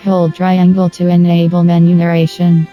Hold triangle to enable menu narration.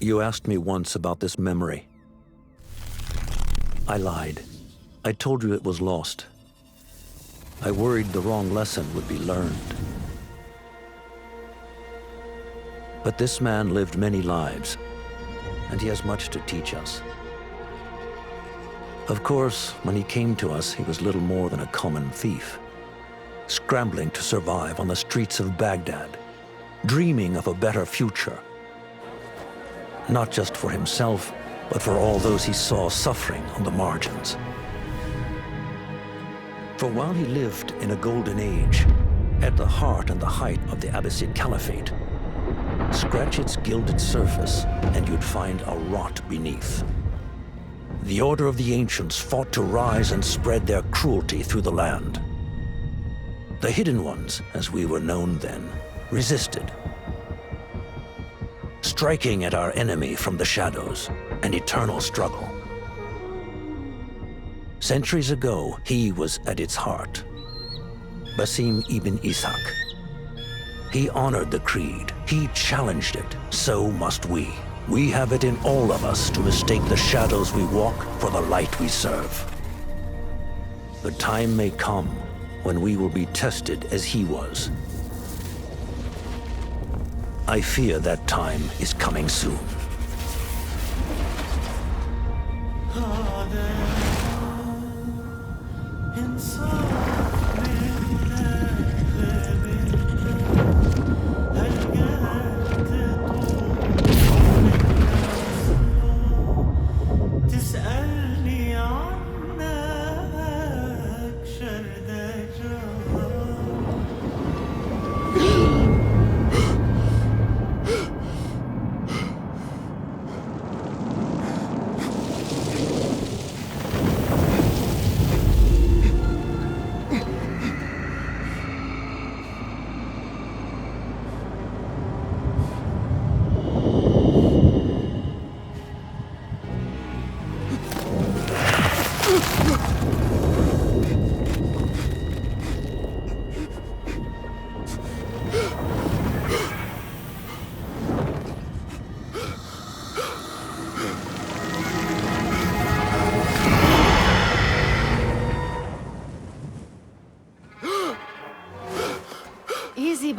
You asked me once about this memory. I lied. I told you it was lost. I worried the wrong lesson would be learned. But this man lived many lives, and he has much to teach us. Of course, when he came to us, he was little more than a common thief, scrambling to survive on the streets of Baghdad, dreaming of a better future. Not just for himself, but for all those he saw suffering on the margins. For while he lived in a golden age, at the heart and the height of the Abbasid Caliphate, scratch its gilded surface and you'd find a rot beneath. The Order of the Ancients fought to rise and spread their cruelty through the land. The Hidden Ones, as we were known then, resisted, striking at our enemy from the shadows, an eternal struggle. Centuries ago, he was at its heart, Basim ibn Ishaq. He honored the creed, he challenged it, so must we. We have it in all of us to mistake the shadows we walk for the light we serve. The time may come when we will be tested as he was. I fear that time is coming soon.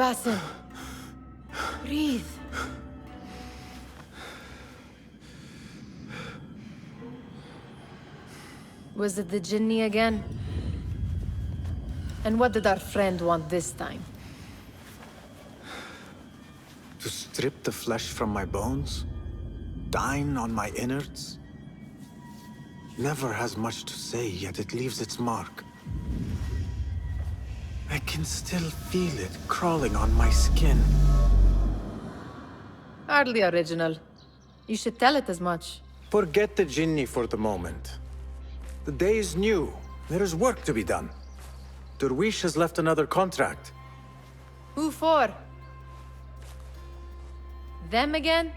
Basim. Breathe. Was it the Jinni again? And what did our friend want this time? To strip the flesh from my bones? Dine on my innards? Never has much to say, yet it leaves its mark. I can still feel it crawling on my skin. Hardly original. You should tell it as much. Forget the Jinni for the moment. The day is new. There is work to be done. Derwish has left another contract. Who for? Them again?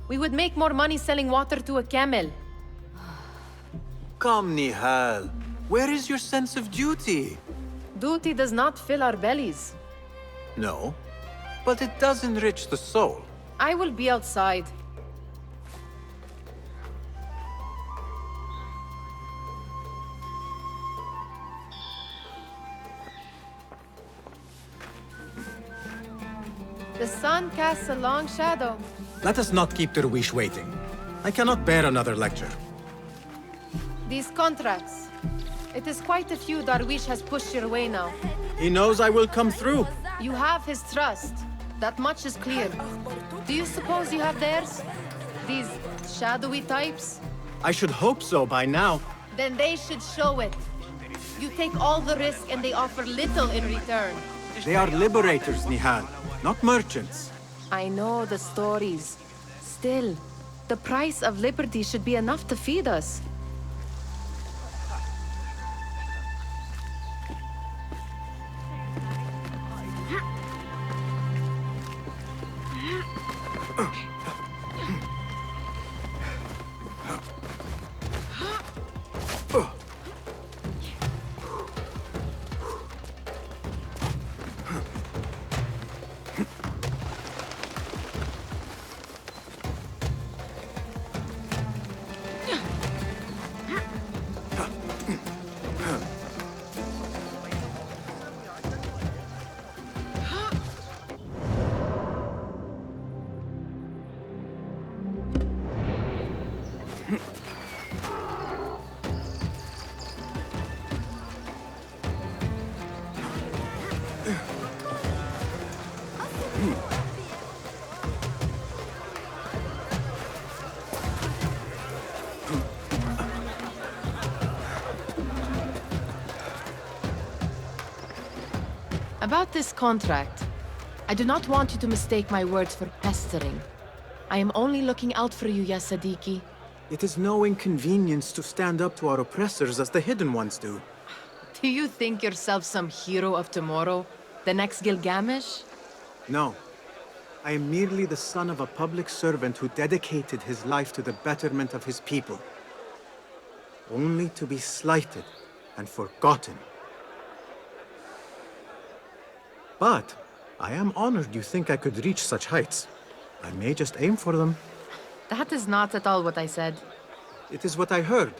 We would make more money selling water to a camel. Come, Nihal. Where is your sense of duty? Duty does not fill our bellies. No, but it does enrich the soul. I will be outside. The sun casts a long shadow. Let us not keep Derwish waiting. I cannot bear another lecture. These contracts. It is quite a few Darwish has pushed your way now. He knows I will come through. You have his trust. That much is clear. Do you suppose you have theirs? These shadowy types? I should hope so by now. Then they should show it. You take all the risk and they offer little in return. They are liberators, Nihal, not merchants. I know the stories. Still, the price of liberty should be enough to feed us. About this contract, I do not want you to mistake my words for pestering. I am only looking out for you, ya Sadiki. It is no inconvenience to stand up to our oppressors as the Hidden Ones do. Do you think yourself some hero of tomorrow? The next Gilgamesh? No. I am merely the son of a public servant who dedicated his life to the betterment of his people. Only to be slighted and forgotten. But I am honored you think I could reach such heights. I may just aim for them. That is not at all what I said. It is what I heard.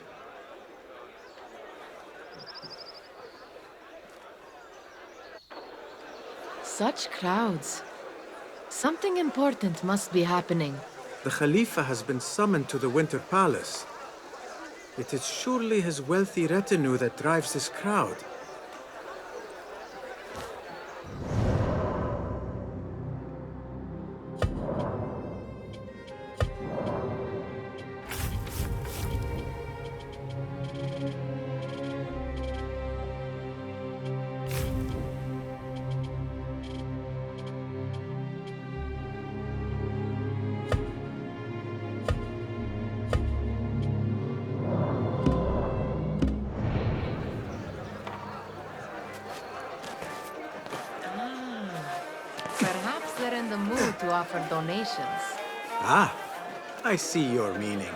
Such crowds. Something important must be happening. The Khalifa has been summoned to the Winter Palace. It is surely his wealthy retinue that drives this crowd. Perhaps they're in the mood to offer donations. Ah, I see your meaning.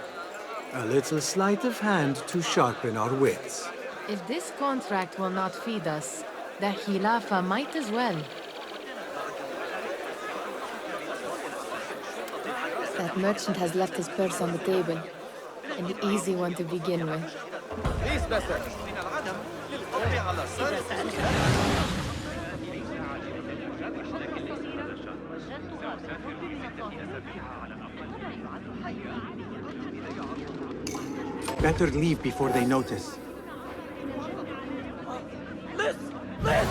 A little sleight of hand to sharpen our wits. If this contract will not feed us, the Khilafah might as well. That merchant has left his purse on the table. An easy one to begin with. Better leave before they notice.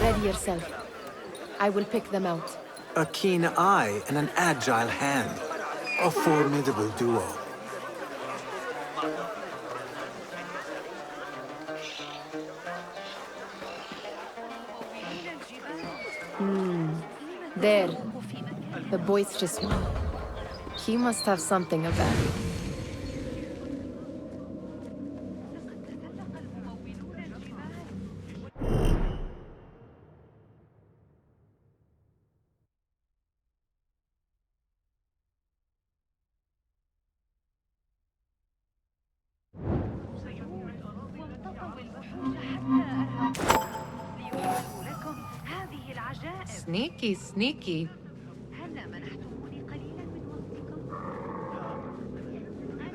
Ready yourself. I will pick them out. A keen eye and an agile hand. A formidable duo. There. The boisterous one. He must have something of value. Sneaky, sneaky.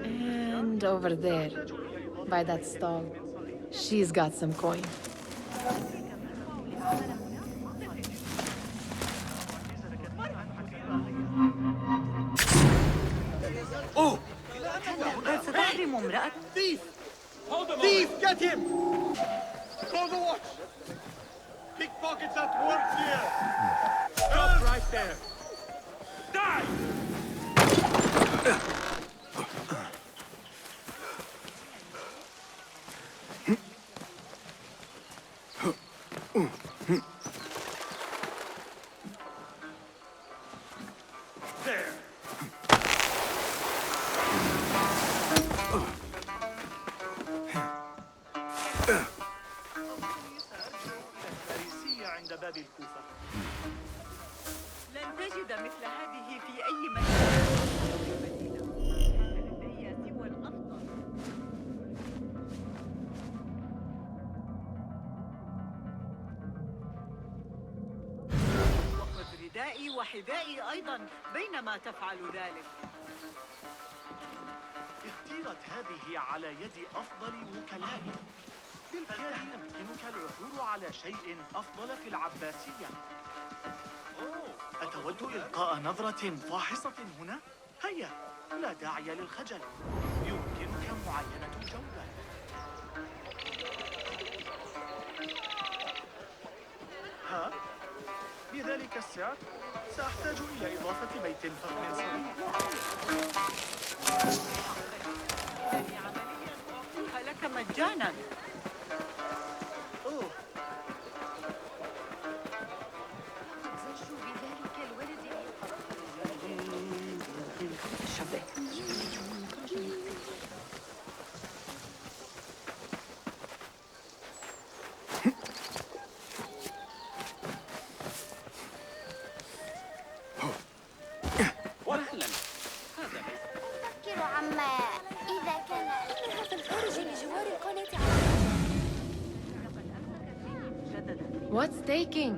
And over there, by that stall, she's got some coin. Oh! Thief! Thief, get him! Call the watch! Pickpockets at work here! Stop right there! Die! There! الفارسية عند باب الكوفة. لن تجد مثل هذه في أي مكان. لدي سوى الأفضل. وخذ ردائي وحذائي أيضا بينما تفعل ذلك. اختيرت هذه على يد أفضل وكلائي. بالكاد يمكنك العثور على شيء أفضل في العباسية. أتود إلقاء نظرة فاحصة هنا؟ هيا، لا داعي للخجل. يمكنك معاينة الجولة. ها؟ بذلك السعر سأحتاج إلى إضافة بيت فخم صغير. هذه عملية أعطيها لك مجانا. أوه، زجوا بذلك الولد. أفكر عما إذا كان إنها في الخارج بجوار القناة. What's taking?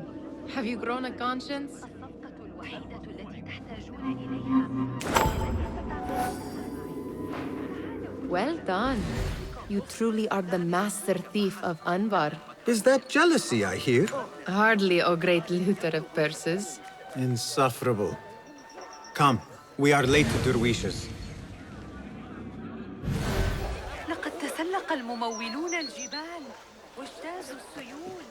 Have you grown a conscience? الصفقة الوحيدة التي تحتاجون إليها. Well done. You truly are the master thief of Anbar. Is that jealousy I hear? Hardly, O great looter of purses. Insufferable. Come, we are late to Derwishes. لقد تسلق الممولون الجبال واجتازوا السيول.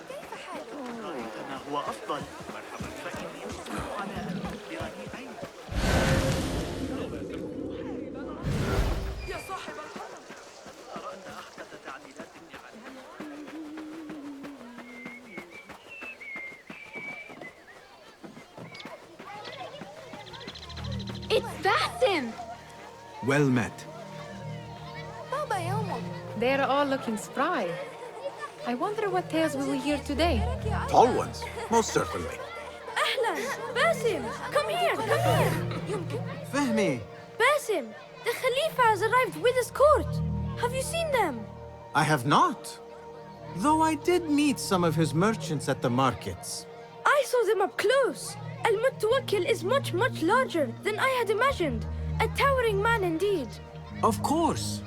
كيف حالك؟ رأيت ما هو أفضل. مرحبا، فإني أصبح على أن أخبرني أين. يا صاحب الحرم. أرى أن أحدث تعديلات على It's Dustin! Well met. بابا يومك. They're all looking spry. I wonder what tales we will hear today. Tall ones, most certainly. أهلا. Basim, come here, come here. Fehmi! Basim, the Khalifa has arrived with his court. Have you seen them? I have not. Though I did meet some of his merchants at the markets. I saw them up close. Al-Mutawakkil is much, much larger than I had imagined. A towering man indeed. Of course.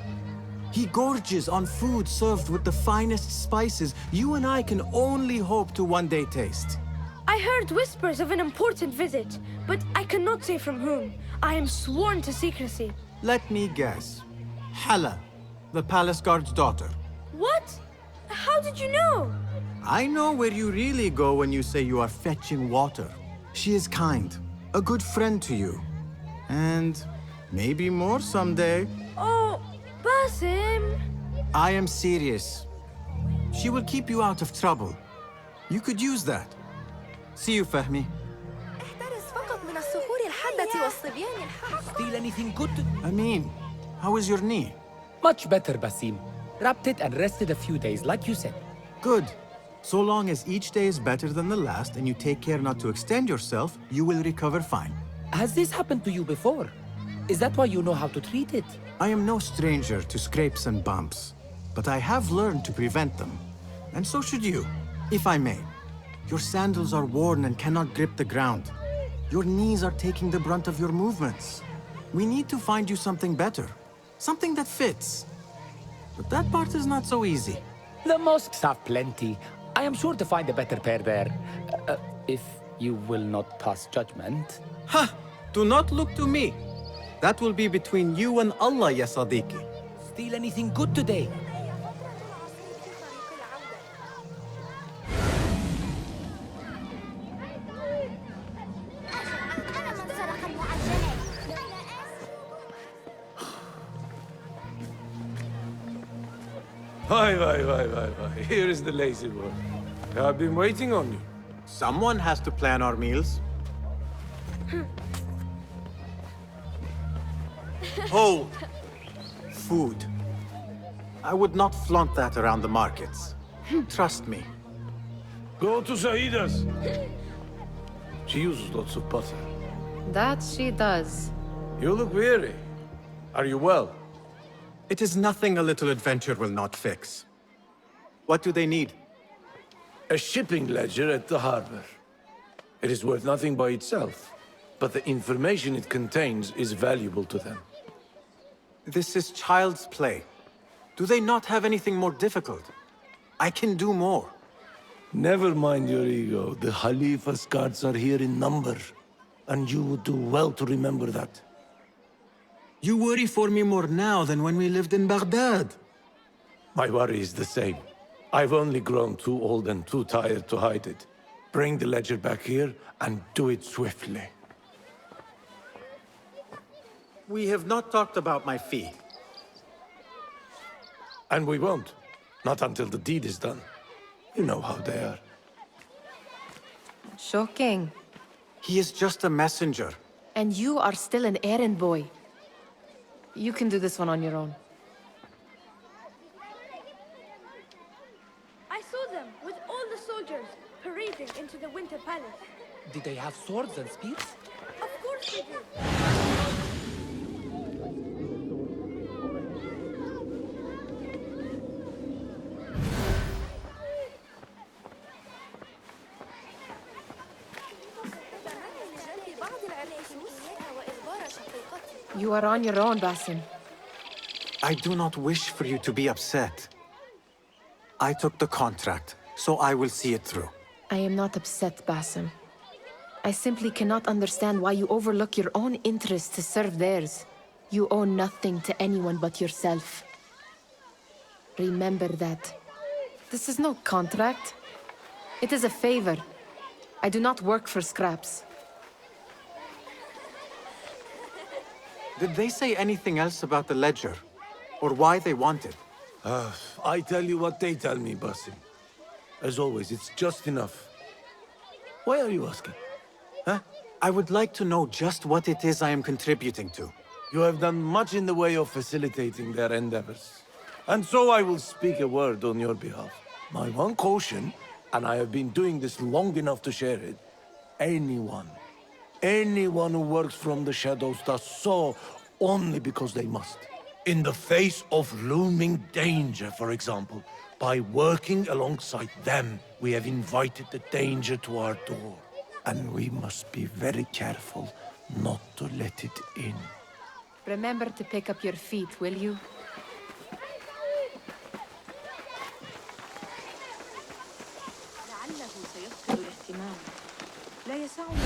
He gorges on food served with the finest spices you and I can only hope to one day taste. I heard whispers of an important visit, but I cannot say from whom. I am sworn to secrecy. Let me guess. Hala, the palace guard's daughter. What? How did you know? I know where you really go when you say you are fetching water. She is kind, a good friend to you. And maybe more someday. Oh, Basim. I am serious. She will keep you out of trouble. You could use that. See you, Fahmi. Steal anything good? Amin, how is your knee? Much better, Basim. Wrapped it and rested a few days, like you said. Good. So long as each day is better than the last and you take care not to extend yourself, you will recover fine. Has this happened to you before? Is that why you know how to treat it? I am no stranger to scrapes and bumps, but I have learned to prevent them. And so should you, if I may. Your sandals are worn and cannot grip the ground. Your knees are taking the brunt of your movements. We need to find you something better. Something that fits. But that part is not so easy. The mosques have plenty. I am sure to find a better pair there. If you will not pass judgment. Ha! Do not look to me. That will be between you and Allah, ya Sadiqi. Steal anything good today? Hi. Here is the lazy one. I've been waiting on you. Someone has to plan our meals. Hold. Food. I would not flaunt that around the markets. Trust me. Go to Saida's. She uses lots of butter. That she does. You look weary. Are you well? It is nothing a little adventure will not fix. What do they need? A shipping ledger at the harbor. It is worth nothing by itself, but the information it contains is valuable to them. This is child's play. Do they not have anything more difficult? I can do more. Never mind your ego. The Khalifa's guards are here in number, and you would do well to remember that. You worry for me more now than when we lived in Baghdad. My worry is the same. I've only grown too old and too tired to hide it. Bring the ledger back here, and do it swiftly. We have not talked about my fee. And we won't. Not until the deed is done. You know how they are. Shocking. He is just a messenger. And you are still an errand boy. You can do this one on your own. I saw them with all the soldiers parading into the Winter Palace. Did they have swords and spears? Of course they do. You are on your own, Basim. I do not wish for you to be upset. I took the contract, so I will see it through. I am not upset, Basim. I simply cannot understand why you overlook your own interests to serve theirs. You owe nothing to anyone but yourself. Remember that. This is no contract. It is a favor. I do not work for scraps. Did they say anything else about the ledger? Or why they want it? I tell you what they tell me, Basim. As always, it's just enough. Why are you asking? Huh? I would like to know just what it is I am contributing to. You have done much in the way of facilitating their endeavors. And so I will speak a word on your behalf. My one caution, and I have been doing this long enough to share it, anyone Anyone who works from the shadows does so only because they must. In the face of looming danger, for example, by working alongside them, we have invited the danger to our door. And we must be very careful not to let it in. Remember to pick up your feet, will you? لعله سيفقد الاهتمام. لا يسعني.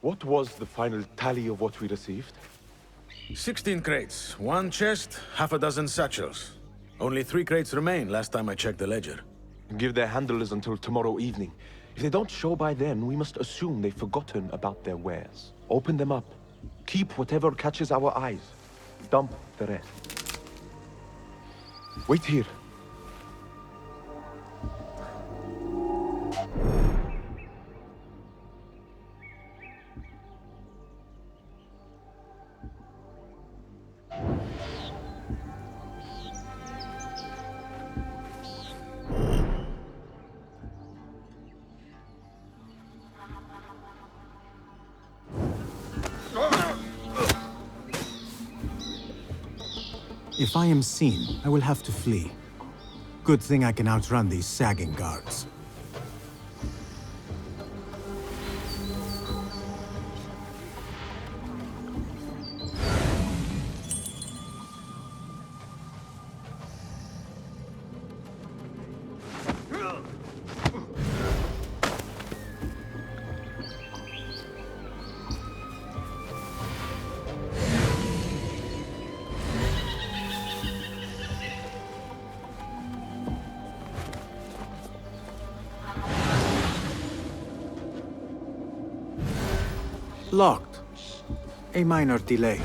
What was the final tally of what we received? 16 crates, 1 chest, half a dozen satchels. Only 3 crates remain last time I checked the ledger. Give their handlers until tomorrow evening. If they don't show by then, we must assume they've forgotten about their wares. Open them up. Keep whatever catches our eyes. Dump the rest. Wait here. If I am seen, I will have to flee. Good thing I can outrun these sagging guards. Locked. A minor delay.